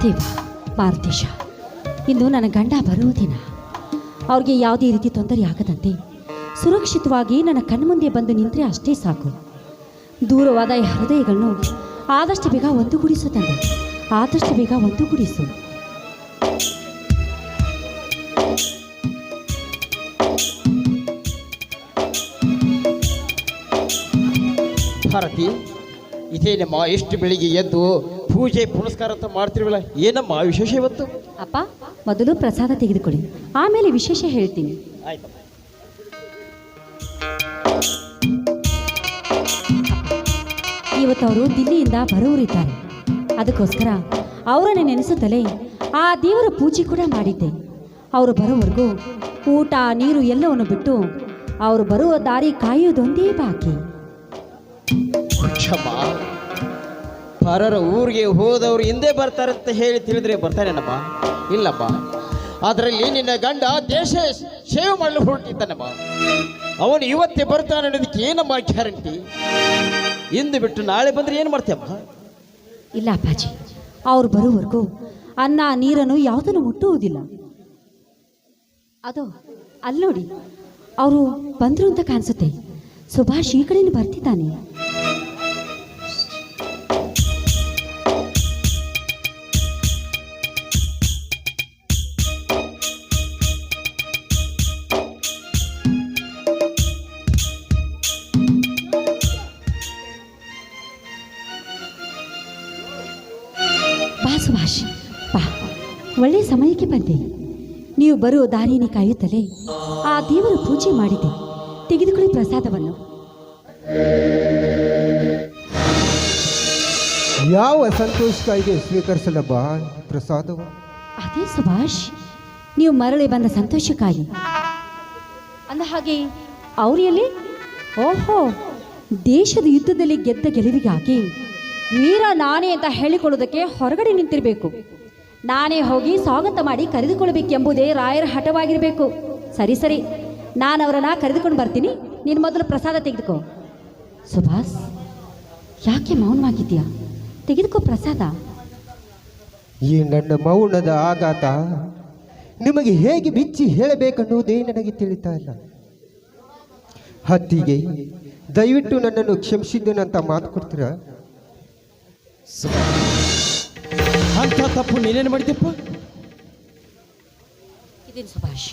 ದೇವ ಮಾರುತೇಶ, ಇಂದು ನನ್ನ ಗಂಡ ಬರುವ ದಿನ. ಅವ್ರಿಗೆ ಯಾವುದೇ ರೀತಿ ತೊಂದರೆ ಆಗದಂತೆ ಸುರಕ್ಷಿತವಾಗಿ ನನ್ನ ಕಣ್ಮುಂದೆ ಬಂದು ನಿಂತರೆ ಅಷ್ಟೇ ಸಾಕು. ದೂರವಾದ ಈ ಹೃದಯಗಳನ್ನು ಆದಷ್ಟು ಬೇಗ ಒಂದುಗೂಡಿಸು ತಂದೆ, ಆದಷ್ಟು ಬೇಗ ಒಂದುಗೂಡಿಸು. ಭಾರತಿ, ಇದೇನಮ್ಮ ಎಷ್ಟು ಬೆಳಿಗ್ಗೆ ಎದ್ದು ಪೂಜೆ ಪುನಸ್ಕಾರ ಅಂತ ಮಾಡ್ತಿರ್ವಲ್ಲ, ಏನಮ್ಮ ವಿಶೇಷ ಇವತ್ತು? ಅಪ್ಪ, ಮೊದಲು ಪ್ರಸಾದ ತೆಗೆದುಕೊಳ್ಳಿ, ಆಮೇಲೆ ವಿಶೇಷ ಹೇಳ್ತೀನಿ. ಆಯ್ತಮ್ಮ. ಇವತ್ತು ಅವರು ದಿಲ್ಲಿಯಿಂದ ಬರೋರಿದ್ದಾರೆ. ಅದಕ್ಕೋಸ್ಕರ ಅವರನ್ನು ನೆನೆಸುತ್ತಲೇ ಆ ದೇವರ ಪೂಜೆ ಕೂಡ ಮಾಡಿದ್ದೆ. ಅವರು ಬರೋವರೆಗೂ ಊಟ ನೀರು ಎಲ್ಲವನ್ನು ಬಿಟ್ಟು ಅವರು ಬರುವ ದಾರಿ ಕಾಯೋದೊಂದೇ ಬಾಕಿ. ಕ್ಷಮ, ಪರರ ಊರಿಗೆ ಹೋದವರು ಹಿಂದೆ ಬರ್ತಾರಂತ ಹೇಳಿ ತಿಳಿದ್ರೆ ಬರ್ತಾರೇನಮ್ಮ? ಇಲ್ಲಮ್ಮ, ಅದರಲ್ಲಿ ನಿನ್ನ ಗಂಡ ದೇಶ ಸೇವೆ ಮಾಡಲು ಹೊರಟಿದ್ದಾನಮ್ಮ. ಅವನು ಇವತ್ತೇ ಬರ್ತಾನೆ ಅನ್ನೋದಕ್ಕೆ ಏನಮ್ಮ ಗ್ಯಾರಂಟಿ? ಇಂದು ಬಿಟ್ಟು ನಾಳೆ ಬಂದ್ರೆ ಏನು ಮಾಡ್ತೀಯಮ್ಮ? ಇಲ್ಲ ಅಪ್ಪಾಜಿ, ಅವ್ರು ಬರೋವರೆಗೂ ಅನ್ನ ನೀರನ್ನು ಯಾವುದನ್ನು ಮುಟ್ಟುವುದಿಲ್ಲ. ಅದು ಅಲ್ಲಿ ನೋಡಿ, ಅವರು ಬಂದರು ಅಂತ ಕಾಣಿಸುತ್ತೆ. ಸುಭಾಷ್ ಈ ಕಡೆಯಿಂದ ಬರ್ತಿದ್ದಾನೆ. ಬಾ ಸುಭಾಷ್, ಬಾ, ಒಳ್ಳೆಯ ಸಮಯಕ್ಕೆ ಬಂದೆ. ನೀವು ಬರುವ ದಾರಿಯನ್ನು ಕಾಯುತ್ತಲೇ ಆ ದೇವರ ಪೂಜೆ ಮಾಡಿದೆ. ತೆಗೆದುಕೊಳ್ಳಿ ಪ್ರಸಾದವನ್ನು. ಯಾವ ಸಂತೋಷಕ್ಕಾಗಿ ಸ್ವೀಕರಿಸಲಬ್ಬ ಪ್ರಸಾದವು? ಅದೇ ಸುಭಾಷ್, ನೀವು ಮರಳಿ ಬಂದ ಸಂತೋಷಕ್ಕಾಗಿ. ಅಂದ ಹಾಗೆ ಅವರು ಎಲ್ಲಿ? ಓಹೋ, ದೇಶದ ಯುದ್ಧದಲ್ಲಿ ಗೆದ್ದ ಗೆಲುವಿಗಾಗಿ ವೀರ ನಾನೇ ಅಂತ ಹೇಳಿಕೊಳ್ಳೋದಕ್ಕೆ ಹೊರಗಡೆ ನಿಂತಿರಬೇಕು. ನಾನೇ ಹೋಗಿ ಸ್ವಾಗತ ಮಾಡಿ ಕರೆದುಕೊಳ್ಬೇಕೆಂಬುದೇ ರಾಯರ ಹಠವಾಗಿರಬೇಕು. ಸರಿ ಸರಿ, ನಾನು ಅವರನ್ನು ಕರೆದುಕೊಂಡು ಬರ್ತೀನಿ. ನೀನು ಮೊದಲು ಪ್ರಸಾದ ತೆಗೆದುಕೋ. ಸುಭಾಷ್, ಯಾಕೆ ಮೌನವಾಗಿದ್ದೀಯಾ? ತೆಗೆದುಕೋ ಪ್ರಸಾದ. ಈ ನನ್ನ ಮೌನದ ಆಘಾತ ನಿಮಗೆ ಹೇಗೆ ಬಿಚ್ಚಿ ಹೇಳಬೇಕನ್ನುವುದೇ ನನಗೆ ತಿಳಿತಾ ಇಲ್ಲ. ಹತ್ತಿಗೆ ದಯವಿಟ್ಟು ನನ್ನನ್ನು ಕ್ಷಮಿಸಿದ್ದೇನಂತ ಮಾತು ಕೊಡ್ತೀರಾ? ಅಂತ ತಪ್ಪು ನೀನೇನು ಮಾಡಿದೆಪ್ಪ? ಇದೇನು ಸುಭಾಷ್,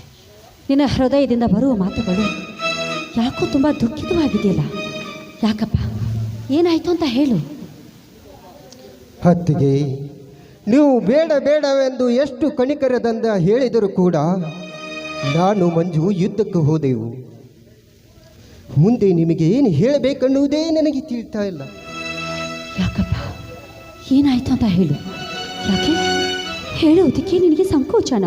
ನಿನ್ನ ಹೃದಯದಿಂದ ಬರುವ ಮಾತುಗಳು ಯಾಕೋ ತುಂಬ ದುಃಖಿತವಾಗಿದೆಯಲ್ಲ? ಯಾಕಪ್ಪ, ಏನಾಯ್ತು ಅಂತ ಹೇಳು. ಹತ್ತಿಗೆ ನೀವು ಬೇಡ ಬೇಡವೆಂದು ಎಷ್ಟು ಕಣಿಕರದಿಂದ ಹೇಳಿದರೂ ಕೂಡ ನಾನು ಮಂಜು ಯುದ್ಧಕ್ಕೆ ಹೋದೆವು. ಮುಂದೆ ನಿಮಗೆ ಏನು ಹೇಳಬೇಕನ್ನುವುದೇ ನನಗೆ ತಿಳಿತಾ ಇಲ್ಲ. ಯಾಕಪ್ಪ, ಏನಾಯ್ತು ಅಂತ ಹೇಳು. ಯಾಕೆ ಹೇಳುವುದಕ್ಕೆ ನಿನಗೆ ಸಂಕೋಚನ?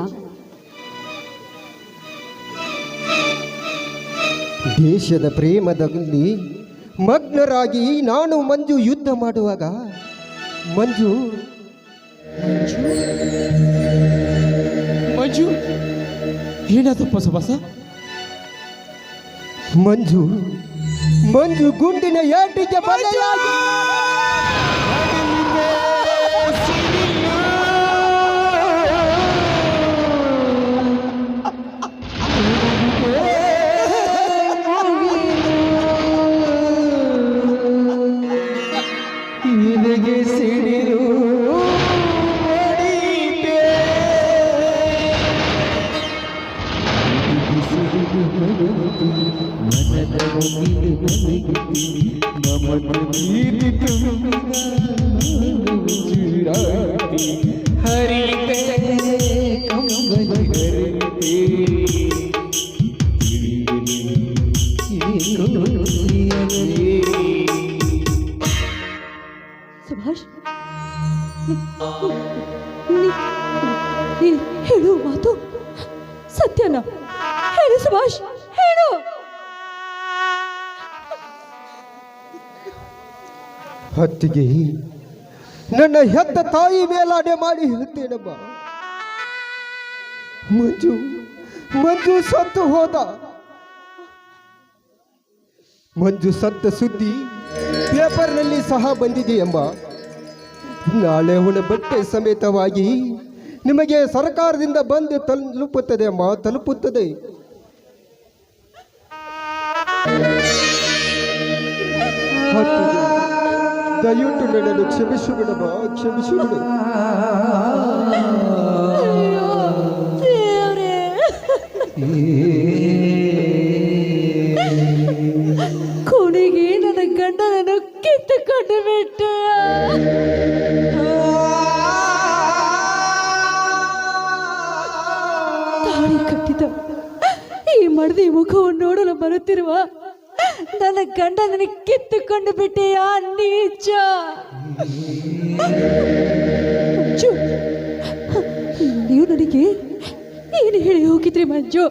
ದೇಶದ ಪ್ರೇಮದಲ್ಲಿ ಮಗ್ನರಾಗಿ ನಾನು ಮಂಜು ಯುದ್ಧ ಮಾಡುವಾಗ ಮಂಜು ಮಂಜು ಏನಾದಪ್ಪ ಸುಭಾಸ? ಮಂಜು ಮಂಜು ಗುಂಡಿನ ಏಟಿಗೆ ಬಲಿಯಾಗಿ ಸುಭಾಷ್, ಹೇಳು ಮಾತು ಸತ್ಯನ ಹೇಳು ಸುಭಾಷ್, ಹೇಳು. ಹತ್ತಿಗೆ ನನ್ನ ಹೆತ್ತ ತಾಯಿ ಮೇಲಾಡೆ ಮಾಡಿ ಹೇಳ್ತೇನಮ್ಮ. ಮಂಜು ಮಂಜು ಸತ್ತು ಹೋದ. ಮಂಜು ಸತ್ತ ಸುದ್ದಿ ಪೇಪರ್ನಲ್ಲಿ ಸಹ ಬಂದಿದೆ ಎಂಬ. ನಾಳೆ ಹುಣ ಬಟ್ಟೆ ಸಮೇತವಾಗಿ ನಿಮಗೆ ಸರ್ಕಾರದಿಂದ ಬಂದು ತಲುಪುತ್ತದೆ ಅಮ್ಮ, ತಲುಪುತ್ತದೆ. ದಯವಿಟ್ಟು ನನ್ನನ್ನು ಕ್ಷಮಿಸು ಬಿಡಮ್ಮ, ಕ್ಷಮಿಸು ಬಿಡು. ಕೊನೆಗೆ ನನ್ನ ಗಂಡನನ್ನು ಕಿತ್ತುಕೊಂಡು ಬಿಟ್ಟ. ತಾಳಿ ಕಟ್ಟಿದ ಈ ಮಡದಿ ಮುಖವನ್ನು ನೋಡಲು ಬರುತ್ತಿರುವ ನನ್ನ ಗಂಡನನ್ನು ಕಿತ್ತುಕೊಂಡು ಬಿಟ್ಟೆಯಾ ನೀಚ. ನೀವು ನನಗೆ ಏನು ಹೇಳಿ ಹೋಗಿದ್ರಿ ಮಂಜು?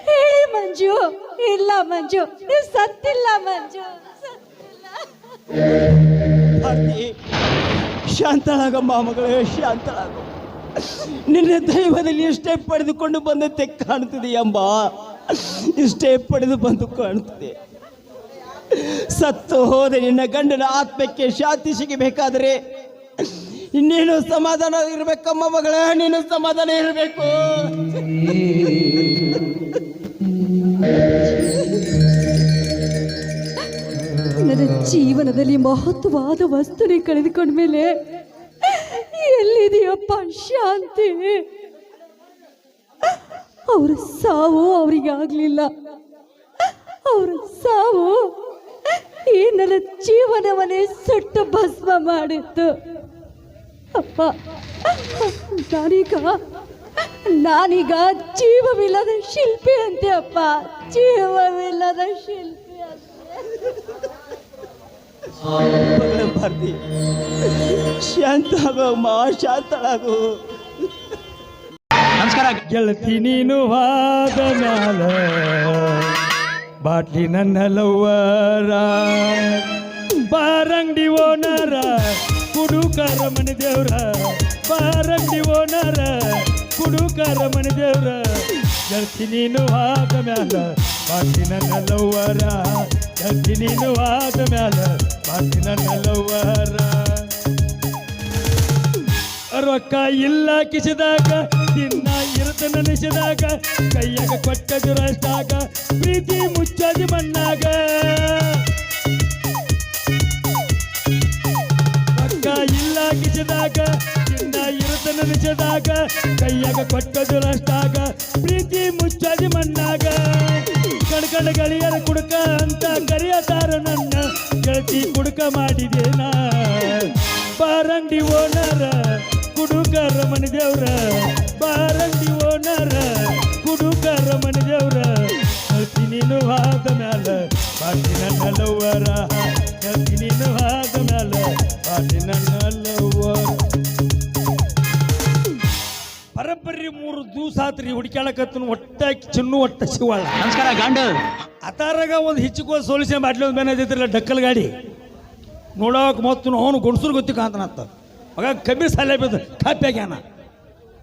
ಹೇಳಿ ಮಂಜು. ಇಲ್ಲ ಮಂಜು, ನೀವು ಸತ್ತಿಲ್ಲ ಮಂಜು, ಸತ್ತಿಲ್ಲ. ಭಾರತಿ, ಶಾಂತಳಾಗಮ್ಮ ಮಗಳೇ, ಶಾಂತಳಾಗು. ನಿನ್ನ ದೈವದಲ್ಲಿ ಇಷ್ಟೇ ಪಡೆದುಕೊಂಡು ಬಂದಂತೆ ಕಾಣುತ್ತದೆ ಎಂಬ, ಇಷ್ಟೇ ಪಡೆದು ಬಂದು ಕಾಣುತ್ತದೆ. ಸತ್ತು ಹೋದ ನಿನ್ನ ಗಂಡನ ಆತ್ಮಕ್ಕೆ ಶಾಂತಿ ಸಿಗಬೇಕಾದರೆ ಇನ್ನೇನು ಸಮಾಧಾನ ಇರಬೇಕಮ್ಮ ಮಗಳೇ, ನೀನು ಸಮಾಧಾನ ಇರಬೇಕು. ನನ್ನ ಜೀವನದಲ್ಲಿ ಮಹತ್ವವಾದ ವಸ್ತುನೇ ಕಳೆದುಕೊಂಡ ಮೇಲೆ ಎಲ್ಲಿದೆಯಪ್ಪ ಶಾಂತಿ? ಅವರ ಸಾವು ಅವರಿಗೆ ಆಗ್ಲಿಲ್ಲ, ಅವರ ಸಾವು ಈ ನನ್ನ ಜೀವನವನ್ನೇ ಸುಟ್ಟು ಭಸ್ಮ ಮಾಡಿತ್ತು. ಅಪ್ಪ, ನಾನೀಗ ಜೀವವಿಲ್ಲದ ಶಿಲ್ಪಿ ಅಂತೆ ಅಪ್ಪ, ಜೀವವಿಲ್ಲದ ಶಿಲ್ಪಿ ಅಂತೆ. ಭಾರತಿ, ಶಾಂತಳಾಗಮ್ಮ, ಶಾಂತಳಾಗು. ನಮಸ್ಕಾರ ಗೆಳತಿ, ನೀನು ವಾದ ಮ್ಯಾಲ ಬಾಟ್ಲಿ ನನ್ನ ಲವ್ವರ, ಬಾರಂಗಡಿ ಓನರ ಕುಡುಕರ ಮನೆ ದೇವ್ರ, ಬಾರಂಗಡಿ ಓನರ ಕುಡುಕರ ಮನೆ ದೇವ್ರ. ಗೆಳತಿ ನೀನು ವಾದ ಮ್ಯಾಲ ಬಾಟ್ಲಿ ನನ್ನ ಲವ್ವರ, ಗೆಳತಿ ನೀನು ವಾದ ಮ್ಯಾಲ ಬಾಟ್ಲಿ ನನ್ನ ಲವ್ವರ. ರೊಕ್ಕ ಇಲ್ಲ ಕಿಸಿದಾಗ, ದಿನ ಇರುತ್ತ ನೆನೆಸಿದಾಗ, ಕೈಯಾಗ ಕೊಟ್ಟ ದುರಷ್ಟಾಗ ಪ್ರೀತಿ ಮುಚ್ಚದಿ ಮಣ್ಣಾಗ. ರೊಕ್ಕ ಇಲ್ಲ ಕಿಸಿದಾಗ, ದಿನ ಇರುತ್ತ ನೆನೆಸಿದಾಗ, ಕೈಯಾಗ ಕೊಟ್ಟ ದುರಷ್ಟಾಗ ಪ್ರೀತಿ ಮುಚ್ಚದಿ ಮಣ್ಣಾಗ. ಕಣ್ಕಂಡ ಗಳಿಯರ ಕುಡುಕ ಅಂತ ಕರೆಯತಾರ ನನ್ನ ಗೆಳತಿ, ಕುಡುಕ ಮಾಡಿದೇನ. ಬಾರಂಡಿ ಓನರ ಕುಡುಕರ ಮನೆ ದೇವ್ರ, ಬಾರಂಡಿ ಓನರ ಕುಡುಕರ ಮನೆ ದೇವ್ರ. ಗೆಳತಿ ನೀನು ಹಾದ ಮ್ಯಾಲ ಬಾಟಿ ನನ್ನ ಲವ್ವರ, ಗೆಳತಿ ನೀನು ಹಾದ ಮ್ಯಾಲ ಬಾಟಿ ನನ್ನ ಲವ್ವರ. ಬರಬ್ಬರಿ 3 ದಿವಸ ಆತ್ರಿ ಹುಡುಕ್ಯಾಳಕತ್ತನು, ಒಟ್ಟ ಚಿನ್ನು ಒಟ್ಟ ಶಿವಾಳ. ನಮಸ್ಕಾರ ಗಂಡ. ಅತಾರಾಗ ಒಂದು ಹಿಚ್ಚಕೋ ಸೋಲಿಸಿ ಬಾಟ್ಲಿ ಒಂದು ಬೇನೈತಿರಲ್ಲ ಡಕ್ಕಲ್ ಗಾಡಿ ನೋಡೋಕೆ ಮತ್ತು ಅವನು ಗುಣಸೂರು ಗೊತ್ತಿ ಕಾಂತನತ್ತ ಮಗ ಕಮ್ಮಿ ಸಾಲ ಬಿದ್ದು ಕಾಪಿ ಆಗ್ಯಾನ.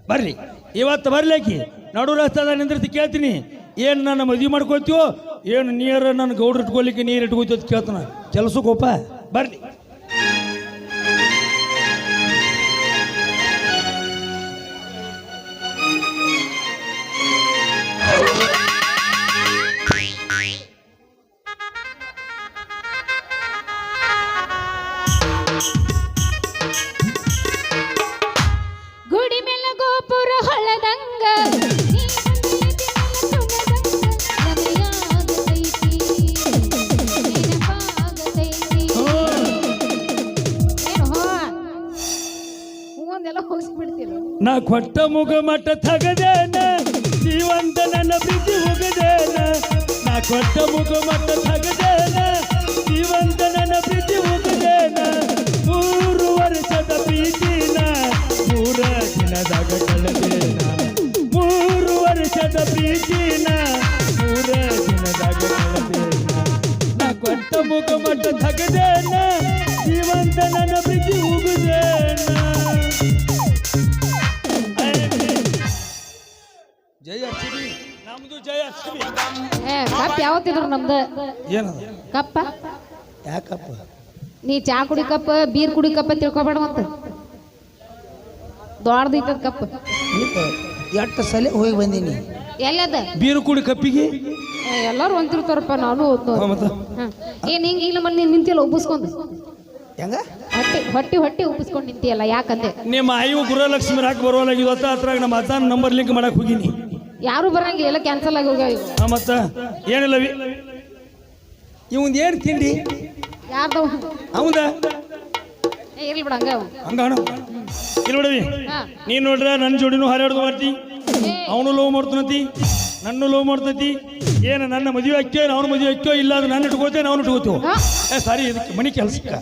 ಬರ್ರಿ ಇವತ್ತು ಬರ್ಲಿಕ್ಕೆ ನಡು ರಸ್ತೆದ ನಿಂದಿರ್ತಿ ಕೇಳ್ತೀನಿ, ಏನು ನನ್ನ ಮದುವೆ ಮಾಡ್ಕೊಳ್ತೀವೋ ಏನು ನೀರು ನನ್ನ ಗೌಡ್ರು ಇಟ್ಕೊಲಿಕ್ಕೆ ನೀರು ಇಟ್ಕೊತೀವಿ ಅಂತ ಕೇಳ್ತಾನ. ಕೆಲಸಕ್ಕೋಪ ಬರ್ರಿ. ಗುಡಿ ಮೇಲ ಗೋಪುರ ಹೊಳದಂಗ ನಾ ಕೊಟ್ಟ ಮುಗ ಮಟ್ಟ ತಗದೇನ, ಜೀವಂತ ನನ್ನ ಪ್ರೀತಿ ಹೋಗದೇನ. ನಾ ಕೊಟ್ಟ ಮುಗ ಮಟ್ಟ ತಗದೇನ, ಜೀವಂತ ನನ್ನ ಪ್ರೀತಿ ಹೋಗದೇನ. 3 ವರ್ಷದ ಪ್ರೀತಿನ 3 ದಿನದಾಗ ಕಳೆದೇನ. 3 ವರ್ಷದ ಪ್ರೀತಿನ 3 ದಿನದಾಗ ಕಳೆದೇನ. ನಾ ಕೊಟ್ಟ ಮುಗ ಮಟ್ಟ ತಗದೇನ, ಜೀವಂತ ನನ್ನ ಪ್ರೀತಿ ಹೋಗದೇನ. ಜಯ ಅರ್ಚಿಬಿ, ನಮ್ದು ಜಯ ಅರ್ಚಿಬಿ. ಕಪ್ ಯಾವತ್ತಿದ್ರು ನಮ್ದು ಏನದ ಕಪ್ಪ? ಯಾಕಪ್ಪ? ನೀ ಚಾ ಕುಡಿ ಕಪ್ಪ ಬೀರ್ ಕುಡಿ ಕಪ್ಪ ತಿಳ್ಕೊಬೇಡ. ದೊಡ್ಡದೈತದ ಕಪ್ ಎಷ್ಟು ಸಲ ಹೋಗಿ ಬಂದೀನಿ. ಎಲ್ಲದ ಬೀರು ಕೂಡಿ ಕಪ್ಪಿಗೆ ಎಲ್ಲಾರು ಅಂತಿರ್ತಾರಪ್ಪ ನಾನು ಓದ್ನು ಮತ್ತೆ ಏನ್ ಹಿಂಗ ಇಲ್ಲ ಮಲ್ಲಿ ನಿಂತಿಯಲ್ಲ ಉಬ್ಬಿಸ್ಕೊಂಡು ಹೆಂಗ ಹೊಟ್ಟಿ ಉಬ್ಬಿಸ್ಕೊಂಡು ನಿಂತಿಯಲ್ಲ ಯಾಕಂದೆ ನಿಮ್ಮ ಆಯು ಗೃಹಲಕ್ಷ್ಮಿ ರಾಕ್ ಬರೋಲ್ಲ ಇವತ್ತ ಹತ್ರ ನಮ್ಮ ಅದಾನ ನಂಬರ್ ಲಿಂಕ್ ಮಾಡಕ್ ಹೋಗಿನಿ. ಯಾರು ಬರಂಗಿಲ್ಲ ಎಲ್ಲ ಕ್ಯಾನ್ಸಲ್ ಆಗಿ ಹೋಗ್ಯಾವ ಇವು. ಮತ್ತ ಏನಿಲ್ಲ ಇವಂದ ಏನು ತಿಂಡಿ ಯಾರ್ದವ ಅವಂದ ಇರ್ಲಿ ಬಿಡ ಹಂಗ ಅವು. ಹಂಗ ಇಲ್ಲಿ ಬಿಡವಿ ಹಾ. ನೀನ್ ನೋಡ್ರ ನನ್ನ ಜೋಡಿನೂ ಹಾರಾಡ್ದು ಮಾಡ್ತಿ, ಅವನು ಲವ್ ಮಾಡ್ತಾನತಿ, ನನ್ನ ಲವ್ ಮಾಡ್ತೈತಿ. ಏನು ನನ್ನ ಮದುವೆ ಅಕ್ಕೋ ಅವನು ಮದುವೆ ಅಕ್ಕೋ ಇಲ್ಲ ಅದು ನಾನು ಇಟ್ಕೋತೇನೆ ಅವನು ಇಟ್ಕೋತೀವಿ. ಹಾ? ಸಾರಿ ಇದಕ್ಕೆ ಮನಿ ಕೆಲ್ಸಕ್ಕ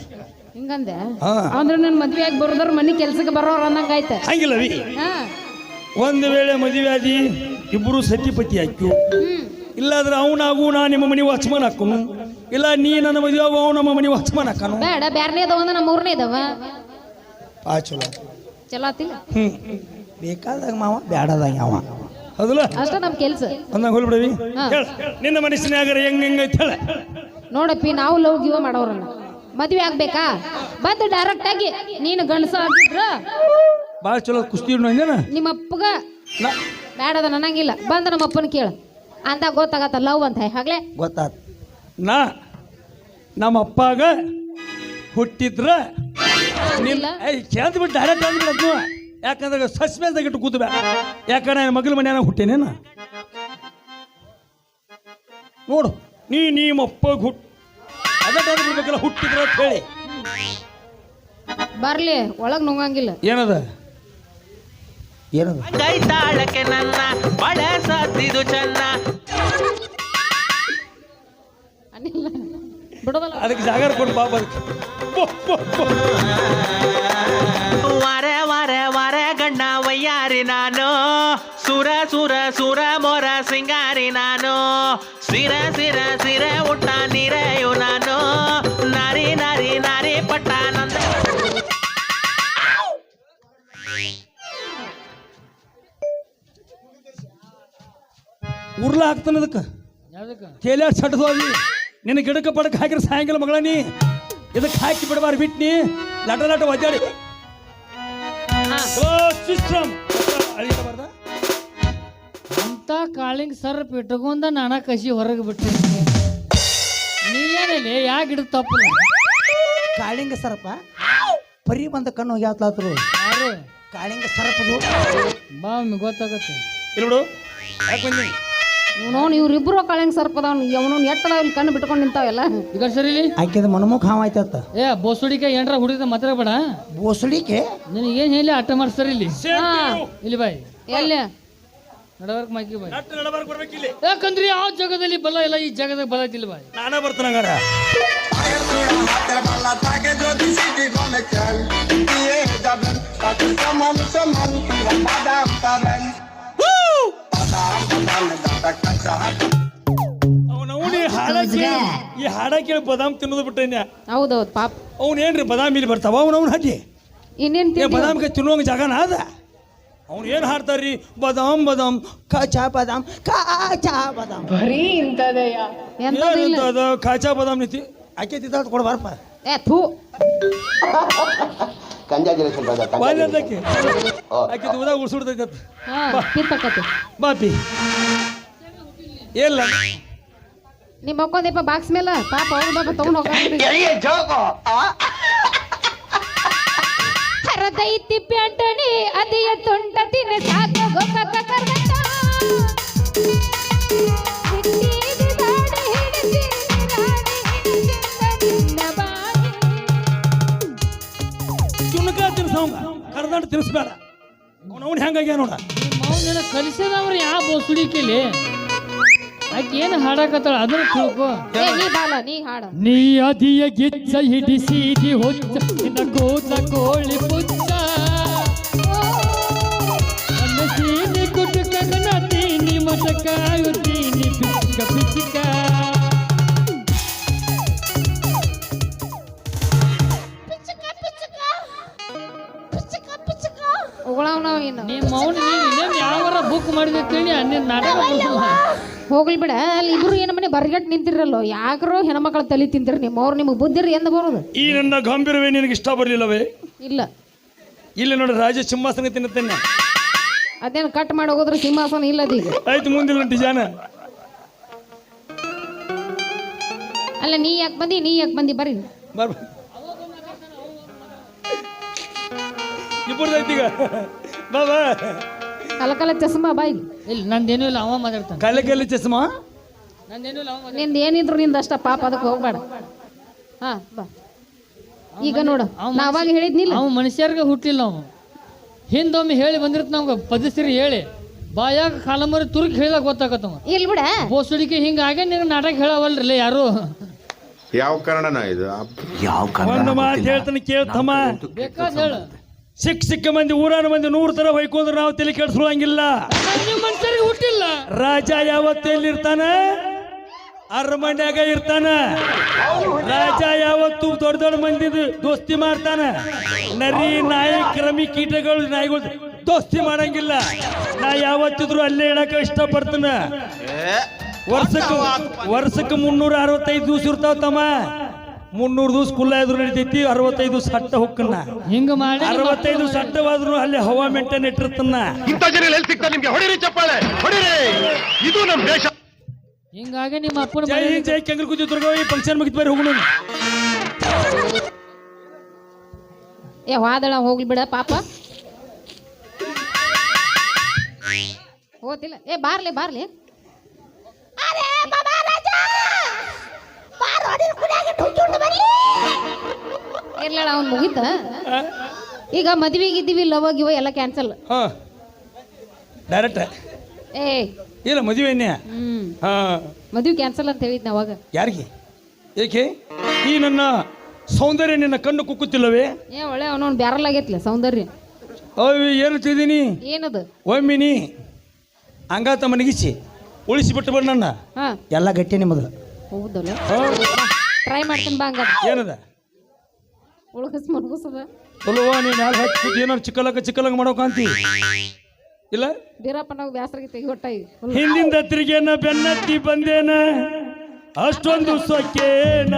ಹಿಂಗಂದೆ ಹಾ. ಅಂದ್ರೆ ನನ್ನ ಮದ್ವೆ ಆಗಿ ಬರೋದ್ರ ಮನಿ ಕೆಲ್ಸಕ್ಕೆ ಬರೋರು ಅನ್ನಂಗ ಆಯ್ತ. ಹಂಗಿಲ್ಲವಿ ಹಾ ಒಂದು ವೇಳೆ ಮದುವೆ ಆದಿ ಇಬ್ಬರು ಸತಿಪತಿ ಹಾಕ್ಯು, ಇಲ್ಲಾದ್ರೆ ಅವನಾಗು ನಾ ನಿಮ್ಮ ಮನೆ ವಾಚ್ಮನ್ ಹಾಕೋನು, ಇಲ್ಲ ನೀ ನನ್ನ ಮದುವೆ ಆಗು ಅವ್ ನಮ್ಮ ಮನೆ ವಾಚ್ಮನ್ ಹಾಕನು. ಬೇಡ ಬ್ಯಾರನೇ ಅದಾವ ಅಂದ್ರೆ ನಮ್ಮ ಊರ್ನೇ ಇದಾವ. ಚಲೋ ಚಲೋ ಆತಿಲ್ಲ ಬೇಕಾದಾಗ ಮಾವ ಬ್ಯಾಡದಾಗ ಅವ. ಹೌದಲ್ಲ ಅಷ್ಟ ನಮ್ ಕೆಲ್ಸ. ಅಂದಂಗ ಹೋಲ್ಬಿಡವಿ. ಹಾ. ಹೇಳ ನಿನ್ನ ಮನಸ್ಸಿನಾಗ ಹೆಂಗೈತೆ ಹೇಳ. ನೋಡಪ್ಪಿ ನಾವು ಲವ್ ಗಿವ ಮಾಡೋರಲ್ಲ, ಮದ್ವೆ ಆಗ್ಬೇಕಾ ಬಂದು ಡೈರೆಕ್ಟ್ ಆಗಿ ನೀನು ಗಂಡಸ ಆಗಿದ್ರ ಭಾಳ ಚಲೋ ಕುಸ್ತಿ ಅಂದೇನ ನಿಮ್ಮ ಅಪ್ಪಗ ಬೇಡದ ನನಗಿಲ್ಲ ಬಂದ ನಮ್ಮ ಅಪ್ಪನ ಕೇಳ ಅಂದಾಗ ಗೊತ್ತಾಗತ್ತ ಲವ್ ಅಂತ ಹಾಗ್ಲೇ ಗೊತ್ತಾತ. ನಮ್ಮ ಅಪ್ಪಾಗ ಹುಟ್ಟಿದ್ರ ಇಲ್ಲ ಕೇಳ್ದು ಬಿಟ್ಟು ಡೈರೆಕ್ಟ್ ಅಂದ್ಬಿಡದ್ನು. ಯಾಕಂದ್ರೆ ಸಸ್ಪೆನ್ಸ್ ಆಗಿಟ್ಟು ಕೂತ ಬೇಡ, ಯಾಕಂದ್ರೆ ನನ್ನ ಮಗಳ ಮನ್ಯಾನ ಹುಟ್ಟೇನೇನ ನೋಡು ನೀ ನಿಮ್ಮ ಅಪ್ಪಗೆ ಅದಕ್ಕೆ ಬಿಡ್ಬೇಕಲ್ಲ ಹುಟ್ಟಿದ್ರ ಅಂತ ಹೇಳಿ. ಬರ್ಲಿ ಒಳಗ್ ನುಂಗಂಗಿಲ್ಲ. ಏನದ ಏನದು ಕೈ ತಾಳಕ್ಕೆ ನನ್ನ ಬಳಸತ್ತಿದು ಚೆನ್ನ ಅನಿಲ್ಲ ಬಿಡೋದಲ್ಲ. ಅದಕ್ಕೆ ಜಾಗರ ಕೊಡು ಬಾಬ ಅದಕ್ಕೆ ವರೆ ವರೆ ವರೆ ಗಣ್ಣ ವಯ್ಯಾರಿ ನಾನು, ಸುರ ಸುರ ಸುರ ಮೊರ ಸಿಂಗಾರಿ ನಾನು, ಸಿರ ಸಿರ ಸಿರೆ ಉಟ್ಟ ನೀರೆಯು ನಾನು, ನಾರಿ ನಾರಿ ನಾರಿ ಪಟ್ಟ ನಂದ. ಉರ್ಲ ಹಾಕ್ತಾನ ಅದಕ್ಕೆ ತೇಲ್ಯಾರ ಸಟ್ದೋದಿ ನಿನ್ನ ಗಿಡಕ್ಕೆ ಪಡಕ್ಕೆ ಹಾಕಿರ ಸಾಯಂಕಾಲ ಮಗಳ ನೀ ಇದಕ್ಕೆ ಹಾಕಿ ಬಿಡಬಾರ್ದು ಬಿಟ್ನಿ ಲಟ ಲಟ ಒದ್ದಾಡಿ ಅಂತ ಕಾಳಿಂಗ್ ಸರ್ಪ್ ಇಟ್ಕೊಂಡ ನಾನ ಕಸಿ ಹೊರಗೆ ಬಿಟ್ಟೆ. ನೀ ಏನಲ್ಲಿ ಯಾ ಗಿಡ ತಪ್ಪಲ್ಲ ಕಾಳಿಂಗ ಸರಪ ಪರಿ ಬಂದ ಕಣ್ಣು ಹೋಗ್ಯಾತ್ಲಾತ್ರು. ಯಾರು ಕಾಳಿಂಗ ಸರಪದು ಬಾ ಒಮ್ಮೆ ಗೊತ್ತಾಗತ್ತೆ. ಇಲ್ಲಿ ಬಿಡು ಯಾಕೆ ಬಂದಿ ನೋನ್ ಇವ್ರಿಬ್ರು ಕಳೆಂಗ್ ಸರ್ಪದವ್ ಅವನು ಎಟ್ಟದ ಇಲ್ಲಿ ಕಣ್ಣು ಬಿಟ್ಕೊಂಡು ನಿಂತಾವೆಲ್ಲ. ಈಗ ಸರಿಲಿ ಆಕೆದ ಮನಮುಖ ಹಾವ ಆಯ್ತತ್ತ. ಏ ಬೋಸುಡಿಕೆ ಏನ್ರ ಹುಡುಗಿದ ಮಾತಾಡಬೇಡ. ಬೋಸಡಿಕೆ ನಿನಗೇನು ಹೇಳಿ ಅಟ್ಟ ಮಾಡ್ತಾರ ಇಲ್ಲಿ. ಹಾ ಇಲ್ಲಿ ಬಾಯ್ ಎಲ್ಲಿ ನಡವರ್ಕ್ ಮಾಕಿ ಬಾಯ್. ನಡಬಾರ್ದು ಬರ್ಬೇಕಿಲ್ಲಿ ಯಾಕಂದ್ರೆ ಯಾವ ಜಗದಲ್ಲಿ ಬಲ ಇಲ್ಲ ಈ ಜಗದಾಗ ಬಲ ಐತಿಲ್ಲ ಬಾಯ್. ನಾನೇ ಬರ್ತಾನ ಹಂಗಾರ ಅವನವನು ಈ ಹಾಡ ಕೇಳಿ ಬದಾಮ್ ತಿನ್ನೋದು ಬಿಟ್ಟೇನ್ಯ. ಹೌದೌದು ಪಾಪ ಅವನೇನ್ರಿ ಬದಾಮ್ ಇಲ್ಲಿ ಬರ್ತಾವ ಅವನವನು ಹಟ್ಟಿ ಇನ್ನೇನ್ ಏ ಬದಾಮ್ಗೆ ತಿನ್ನುವಂಗ ಜಾಗನ ಅದ. ಅವ್ನು ಏನು ಹಾಡ್ತಾರ್ರಿ ಬದಾಮ್ ಬದಾಮ್ ಕಾಚಾ ಬಾದಾಮ್ ಕಾಚಾ ಬಾದಾಮ್ ಎಂತದು ಇಲ್ಲ. ಅದ ಕಾಚಾ ಬದಾಮ್ ನೀತಿ ಆಕೆ ತಿಂತ ಕೊಡ್ಬಾರಪ್ಪ. ಏ ಥೂ ಬಾಲ್ಯದಕ್ಕೆ ಆಕೆ ಉದಾಗ ಉಳ್ಸುಡ್ತೈತೆ ಹಾ ಕಿತ್ತಕತಿ ಬಾಪಿ ಇಲ್ಲ ನಿಮ್ಮ ಮಕ್ಕೊಂದಪ್ಪ ಬಾಕ್ಸ್ ಮೇಲೆ ಪಾಪ ಅವ್ರು ಬಾಪ ತಗೊಂಡು ಹರದೈತಿ ಪ್ಯಾಂಟಣಿ ಅದಿಯ ತುಂಟ ತಿನ್ನ ಸಾಕು ಗೊಕ್ಕ ಕರ್ಗಟ ಹಿಟ್ಟಿದ ದಾಡಿ ಹಿಡಿಸಿ ಚುನಕ ತಿನ್ಸವಂಗ ಕರ್ದಂಡ ತಿನ್ಸ್ಬೇಡ ಅವನವನು ಹೆಂಗಾಗ್ಯ ನೋಡ. ಮೌನ ಕಲಿಸಿದವ್ರು ಯಾವ ಬೋಸುಡಿಕೆಲಿ ಆಕೆ ಏನು ಹಾಡಕತ್ತಾಳ ಅದನ್ನ ತಿಳ್ಕೊ. ನೀ ಬಾಲ ನೀ ಹಾಡ ನೀ ಅದಿಯ ಗಿಚ್ಚ ಹಿಡಿಸಿದಿ ಹೊಚ್ಚ ನಿನ್ನ ಕೋತ ಕೋಳಿ ಪುಚ್ಚ ನನ್ನ ಸೀನಿ ಕುಟುಕ ತೀನಿ ಮಟಕಾಯುತ್ತೀನಿ ಪಿಚ್ಚಕ ಪಿಚ್ಚಕ. ನಿಮ್ಮ ಮೌನ ನೀನು ಯಾವಾರ ಬುಕ್ ಮಾಡಿದೆ ತಿಳಿ ಅನ್ನೇ ನಾಟಕ ಹೋಗ್ಲಿ ಬಿಡ ಅಲ್ಲಿ ಇಬ್ರು ಏನ ಮನೆ ಬರ್ಗಟ್ ನಿಂತಿರಲ್ಲೋ ಯಾಕ್ರೋ ಹೆಣ್ಮಕ್ಳ ತಲೆ ತಿಂತಿರಿ ನಿಮ್ಮವ್ರು ನಿಮಗೆ ಬುದ್ಧಿರಿ ಎಂದ ಬರೋದು. ಈ ನನ್ನ ಗಂಭೀರವೇ ನಿನಗೆ ಇಷ್ಟ ಬರಲಿಲ್ಲವೇ? ಇಲ್ಲ ಇಲ್ಲಿ ನೋಡಿ ರಾಜ ಸಿಂಹಾಸನ ತಿನ್ನುತ್ತೇನೆ. ಅದೇನು ಕಟ್ ಮಾಡಿ ಹೋಗೋದ್ರ ಸಿಂಹಾಸನ ಇಲ್ಲದೀಗ. ಆಯ್ತು ಮುಂದಿನ ಡಿಜಾನ. ಅಲ್ಲ ನೀ ಯಾಕೆ ಬಂದಿ ಬರ್ರಿ. ಬರ್ ಇಬ್ಬರದೈತಿ ಈಗ. ಬಾಬಾ ಕಲಕಲ ಚಸ್ಮಾ ಬಾಯ್. ಇಲ್ಲ ನಂದೇನೂ ಇಲ್ಲ, ಅವ ಮಾತಾಡ್ತಾನೆ. ಕಲೆ ಚಸ್ಮಾ ನಂದೇನೂ ಇಲ್ಲ, ಅವ ನಿಂದ ಏನಿದ್ರು ನಿಂದ ಅಷ್ಟ ಪಾಪ, ಅದಕ್ಕೆ ಹೋಗ್ಬೇಡ. ಹಾ ಬಾ. ಈಗ ನೋಡು ನಾ ಅವಾಗ ಹೇಳಿದ್ನಿಲ್ಲ, ಅವ ಮನುಷ್ಯರ್ಗೆ ಹುಟ್ಟಿಲ್ಲ. ಅವ ಹಿಂದೊಮ್ಮೆ ಹೇಳಿ ಬಂದಿರ್ತ ನಮ್ಗೆ ಪದಸಿರಿ ಹೇಳಿ ಬಾಯಾಗ ಕಾಲಮರಿ ತುರುಕಿ ಹೇಳಿದಾಗ ಗೊತ್ತಾಗತ್ತವ. ಇಲ್ಲಿ ಬಿಡ ಬೋಸುಡಿಕೆ ಹಿಂಗಾಗೆ ನಿನಗೆ ನಾಟಕ ಹೇಳವಲ್ರಲ್ಲ ಯಾರು. ಯಾವ ಕಾರಣನ ಇದು? ಒಂದು ಮಾತು ಹೇಳ್ತಾನೆ ಕೇಳ್ತಮ್ಮ. ಬೇಕಾದ ಹೇಳು. ಸಿಕ್ಕ ಮಂದಿ ಊರಾನ ಮಂದಿ 100 ತರ ಹೊಯ್ಕೊಂಡ್ರೆ ನಾವು ತಲೆ ಕೆಡಿಸ್ಕೊಳಂಗಿಲ್ಲ. ಮನುಷ್ಯರಿಗೆ ಹುಟ್ಟಿಲ್ಲ. ರಾಜ ಯಾವತ್ತು ಎಲ್ಲಿರ್ತಾನ? ಅರಮನ್ಯಾಗ ಇರ್ತಾನ. ರಾಜ ಯಾವತ್ತು ದೊಡ್ಡ ದೊಡ್ಡ ಮಂದಿ ದೋಸ್ತಿ ಮಾಡ್ತಾನ. ನರಿ ನಾಯಿ ಕ್ರಮಿ ಕೀಟಗಳು ನಾಯಿಗಳು ದೋಸ್ತಿ ಮಾಡಂಗಿಲ್ಲ. ನಾ ಯಾವತ್ತಿದ್ರು ಅಲ್ಲೇ ಇಡಕ ಇಷ್ಟಪಡ್ತಾನ. ವರ್ಷಕ್ಕೆ 365 ದಿವಸ ಇರ್ತಾವ ತಮ್ಮ. 300 ದಿವಸ ಕುಲ್ಲ ಇದ್ರು ನಡಿತೈತಿ, 65 ದಿವಸ ಸಟ್ಟ ಹೊಕ್ಕನ್ನ. ಹಿಂಗ ಮಾಡಿ 65 ಸಟ್ಟವಾದ್ರು ಅಲ್ಲಿ ಹವಾ ಮೆಂಟೇನ್ ಇಟ್ಟಿರ್ತಾನ. ಇಂಥ ಜನ ಎಲ್ಲಿ ಸಿಗ್ತಾರೆ ನಿಮ್ಗೆ? ಹೊಡಿರಿ ಚಪ್ಪಾಳೆ, ಹೊಡಿರಿ. ಇದು ನಮ್ಮ ದೇಶ. ಹಿಂಗಾಗಿ ನಿಮ್ಮ ಅಪ್ಪನ ಜೈ ಹಿಂದ್ ಜೈ ಕೆಂಗಲ್ ಕುದಿ ದುರ್ಗ. ಈ ಫಂಕ್ಷನ್ ಮುಗಿದ್ ಬೇರೆ ಹೋಗೋಣ. ಏ ವಾದಳ ಹೋಗ್ಲಿ ಬಿಡ ಪಾಪ. ಹೋತಿಲ್ಲ. ಏ ಬಾರ್ಲಿ ಇರ್ಲಣ ಅವ್ನು ಮುಗಿತ. ಈಗ ಮದ್ವಿಗಿದ್ದೀವಿ, ಲವ್ ಗಿವ ಎಲ್ಲ ಕ್ಯಾನ್ಸಲ್. ಹಾ ಡೈರೆಕ್ಟ್ ಏ ಇಲ್ಲ ಮದುವೆ ಹಾ ಮದ್ವಿ ಕ್ಯಾನ್ಸಲ್ ಅಂತ ಹೇಳಿದ್ನ ಅವಾಗ. ಯಾರಿಗೆ? ಏಕೆ? ಈ ನನ್ನ ಸೌಂದರ್ಯ ನಿನ್ನ ಕಣ್ಣು ಕುಕ್ಕುತ್ತಿಲ್ಲವೇ? ಏ ಒಳ್ಳೆ ಅವನವ್ನು ಬ್ಯಾರಲ್ ಆಗೈತ್ಲ ಸೌಂದರ್ಯ. ಅಯ್ಯೋ ಏನು ತಿದ್ದೀನಿ. ಏನದು? ಒಮ್ಮಿನಿ ಹಂಗಾತ ಮನಗಿಸಿ ಉಳಿಸಿಬಿಟ್ಟು ಬಿಡ ನನ್ನ. ಹಾ ಎಲ್ಲ ಗಟ್ಟಿ ನಿಮ್ಮದು. ಹೌದಲ್ಲ, ಟ್ರೈ ಮಾಡ್ತೀನಿ ಬಾ. ಹಂಗ ಏನದ ಉಳ್ಗಸ್ ಮನ್ಗುಸದ ಅಲ್ವಾ? ನೀನು ಯಾರು ಹಚ್ಚಿ ಕೂತಿ ಏನಾರು ಚಿಕ್ಕಲಂಗ ಮಾಡೋಕಂತಿ ಇಲ್ಲ? ಬೀರಪ್ಪ ನಾವು ಬ್ಯಾಸರಿಗೆ ತೆಗಿಗೊಟ್ಟ. ಹಿಂದಿಂದ ತಿರುಗೇನ ಬೆನ್ನತ್ತಿ ಬಂದೇನ ಅಷ್ಟೊಂದು ಸೊಕ್ಕೇನ.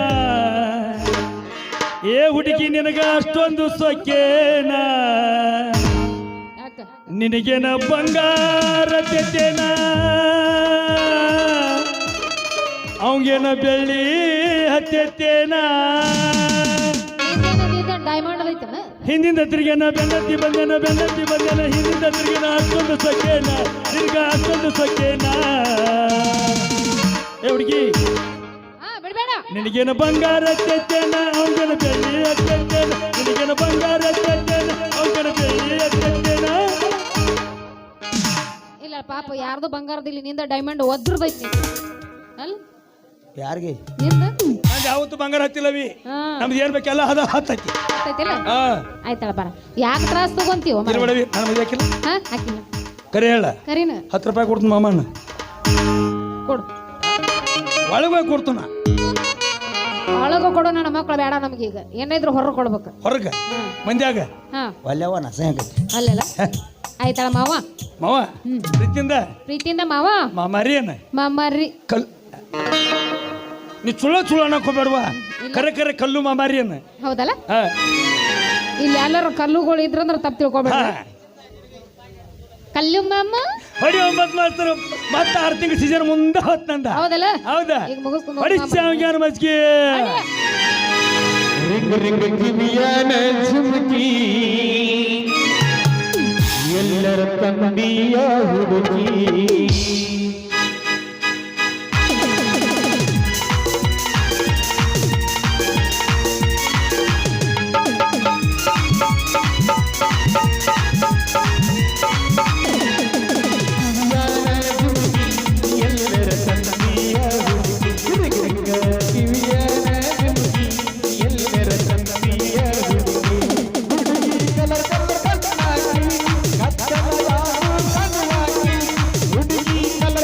ಏ ಹುಡುಗಿ ನಿನಗ ಅಷ್ಟೊಂದು ಸೊಕ್ಕೇನ. ಯಾಕ ನಿನಗೇನ ಬಂಗಾರ ತೆತ್ತೇನ, ಅವಂಗೇನ ಬೆಳ್ಳಿ ಹತ್ತೇನ. ಡೈಮಂಡ್ ಐತನ. ಹಿಂದಿಂದ ತಿರುಗೇನ ಬೆನ್ನತ್ತಿ ಬಂದೇನ ಹಿಂದಿಂದ ತಿರುಗೇನ ಅಷ್ಟೊಂದು ಸೊಕ್ಕೇನ, ನಿನಗ ಅಷ್ಟೊಂದು ಸೊಕ್ಕೇನ. ಏ ಹುಡುಗಿ ಬಿಡ್ಬೇಡ. ನಿನಗೇನ ಬಂಗಾರ ತೆತ್ತೇನ, ಅವಂಗೇನ ಬೆಳ್ಳಿ ಹತ್ತೇನ. ನಿನಗೇನ ಬಂಗಾರ ತೆತ್ತೇನ, ಅವಂಗೇನ ಬೆಳ್ಳಿ ಹತ್ತೇನ. ಇಲ್ಲ ಪಾಪ ಯಾರ್ದು ಬಂಗಾರದಿಲ್ಲ, ನಿಂದ ಡೈಮಂಡ್ ಒದ್ರದೈತಿ ಅಲ್ಲ. ಯಾರಿಗೆ? ನಿಂದ ನಾನು ಯಾವತ್ತು ಬಂಗಾರ ಹತ್ತಿಲ್ಲವಿ. ನಮ್ದು ಏನ್ ಬೇಕೆಲ್ಲ ಅದ ಹತ್ತೈತಿ. ಆಯ್ತಳ ಬರ. ಯಾಕೆ ತ್ರಾಸ ತಗೊಂತೀವ? ಇರ್ಬೇಡವಿ, ನಾನು ಮದುವೆ ಹಾಕಿಲ್ಲ. ಹಾಕಿಲ್ಲ ಕರೆ ಹೇಳ. ಕರೀನ 10 ರೂಪಾಯಿ ಕೊಡ್ತೀನಿ ಮಾಮಣ್ಣ. ಕೊಡು. ಒಳಗೆ ಕೊಡ್ತಾನ. ಒಳಗ ಕೊಡು. ನನ್ನ ಮಕ್ಳು ಬೇಡ ನಮ್ಗೀಗ. ಏನಾದ್ರು ಹೊರ ಕೊಡ್ಬೇಕು. ಹೊರಗ ಮಂದ್ಯಾಗ ಹಾ ಒಲ್ಲೆವ ನಸ ಅಲ್ಲೆಲ್ಲ. ಆಯ್ತಳ ಮಾವ. ಮಾವ ಪ್ರೀತಿಯಿಂದ ಮಾವ. ಮಾಮಾರಿ ಏನ ಮಾಮಾರಿ ಕಲ್ ನೀ ಚುಳ ಅನ್ನಕೋಬೇಡವಾ? ಕರೆ ಕಲ್ಲು ಮಾಮಾರಿ ಅನ್ನ. ಹೌದಲ್ಲ? ಇಲ್ಲಿ ಎಲ್ಲರೂ ಕಲ್ಲುಗಳು ಇದ್ರಂದ್ರ ತಪ್ಪು ತಿಳ್ಕೊಬೇಡ. ಕಲ್ಲು ಮಾಮ ಹೊಡಿ 9 ಮಾಸ್ತರು. ಮತ್ತೆ 6 ತಿಂಗಳ ಸೀಸನ್ ಮುಂದೆ ಹೊತ್ತಂದ. ಹೌದಲ್ಲ? ಹೌದಾ? ಈಗ ಮುಗಿಸ್ಕೊಂಡು ಹೊಡಿಸ್ಯಾವ್ಯಾನ ಮಜ್ಗೆ ಎಲ್ಲರ ತಂದಿಯ ಹುಡುಗಿ. ಹುಡುಗಿ ಕಲ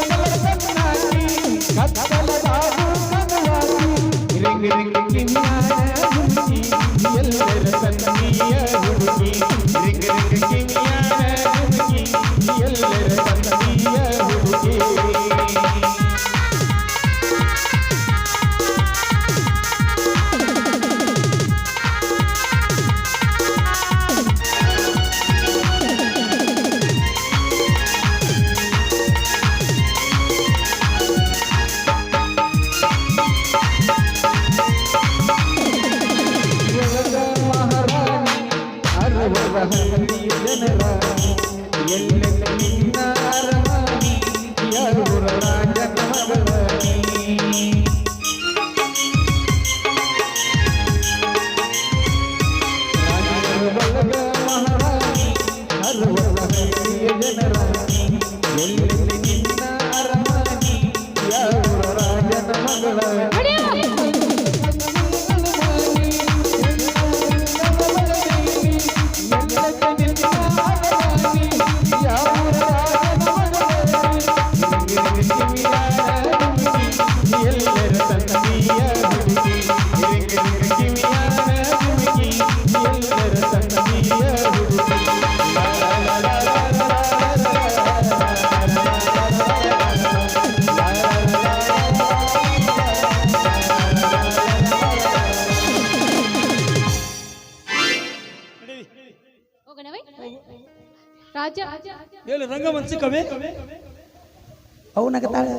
ಹೋಗೋಣವೇ ರಾಜ ಎಲ್ಲಿ ರಂಗಮಂಚ ಕವಿ ಅವು ನಗತಾಳೆ